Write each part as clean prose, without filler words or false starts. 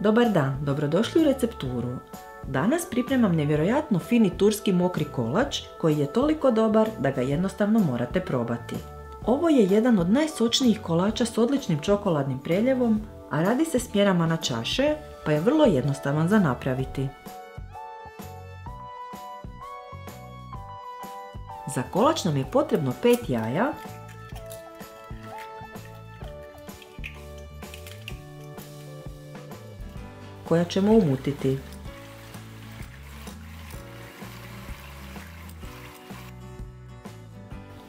Dobar dan, dobrodošli u recepturu. Danas pripremam nevjerojatno fini turski mokri kolač koji je toliko dobar da ga jednostavno morate probati. Ovo je jedan od najsočnijih kolača s odličnim čokoladnim preljevom, a radi se s mjerama na čaše, pa je vrlo jednostavan za napraviti. Za kolač nam je potrebno 5 jaja, koja ćemo umutiti.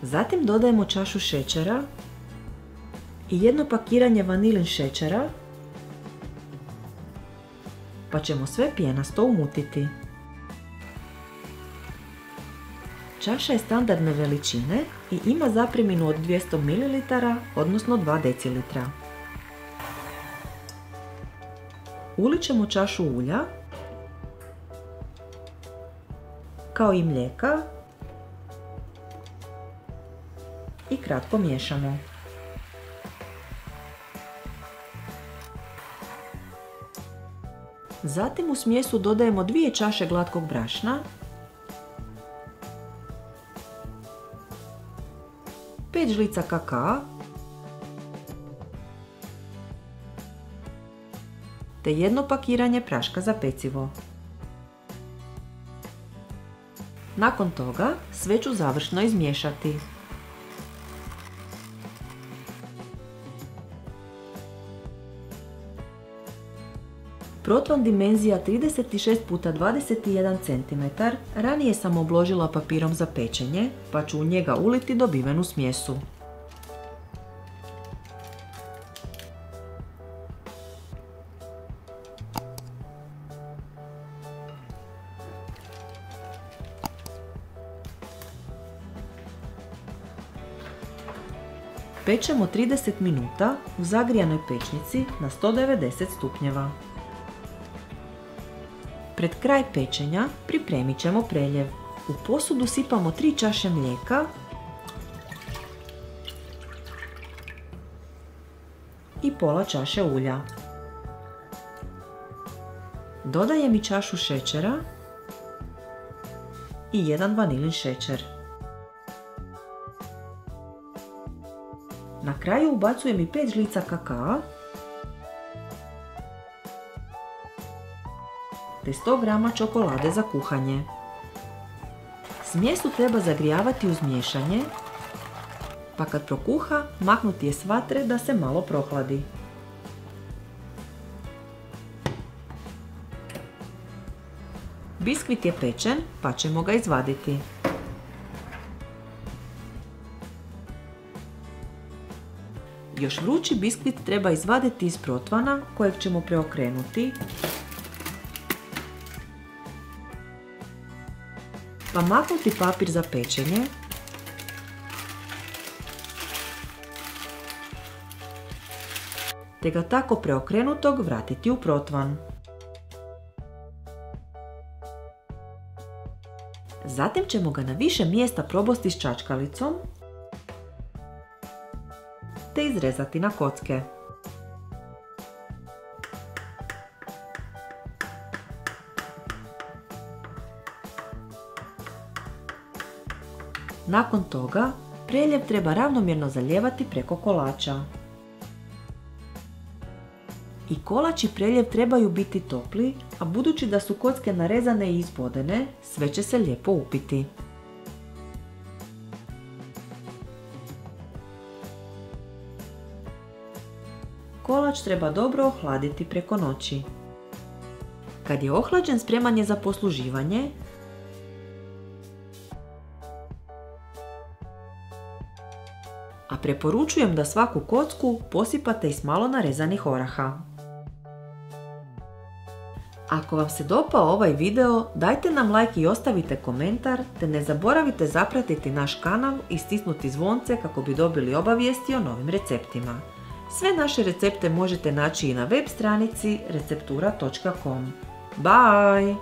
Zatim dodajemo čašu šećera i jedno pakiranje vanilin šećera, pa ćemo sve pijenasto umutiti. Čaša je standardne veličine i ima zapremninu od 200 ml, odnosno 2 decilitra. Ulit ćemo čašu ulja, kao i mlijeka i kratko miješamo. Zatim u smjesu dodajemo 2 čaše glatkog brašna, 5 žlica kakaa te jedno pakiranje praška za pecivo. Nakon toga sve ću završno izmiješati. Protvan dimenzija 36 x 21 cm ranije sam obložila papirom za pečenje, pa ću u njega uliti dobivenu smjesu. Pečemo 30 minuta u zagrijanoj pečnici na 190 stupnjeva. Pred kraj pečenja pripremit ćemo preljev. U posudu sipamo 3 čaše mlijeka i pola čaše ulja. Dodajem i čašu šećera i jedan vanilin šećer. Na kraju ubacujem i 5 žlica kakaa te 100 g čokolade za kuhanje. Smjesu treba zagrijavati uz miješanje, pa kad prokuha maknuti je s vatre da se malo prohladi. Biskvit je pečen, pa ćemo ga izvaditi. Još vrući biskvit treba izvaditi iz protvana kojeg ćemo preokrenuti, pa maknuti papir za pečenje, te ga tako preokrenutog vratiti u protvan. Zatim ćemo ga na više mjesta probosti s čačkalicom te izrezati na kocke. Nakon toga, preljev treba ravnomjerno zalijevati preko kolača. I kolač i preljev trebaju biti topli, a budući da su kocke narezane i izbodene, sve će se lijepo upiti. Kolač treba dobro ohladiti preko noći. Kad je ohlađen, spreman je za posluživanje, a preporučujem da svaku kocku posipate i s malo narezanih oraha. Ako vam se dopao ovaj video, dajte nam like i ostavite komentar, te ne zaboravite zapratiti naš kanal i stisnuti zvonce kako bi dobili obavijesti o novim receptima. Sve naše recepte možete naći i na web stranici receptura.com. Bye!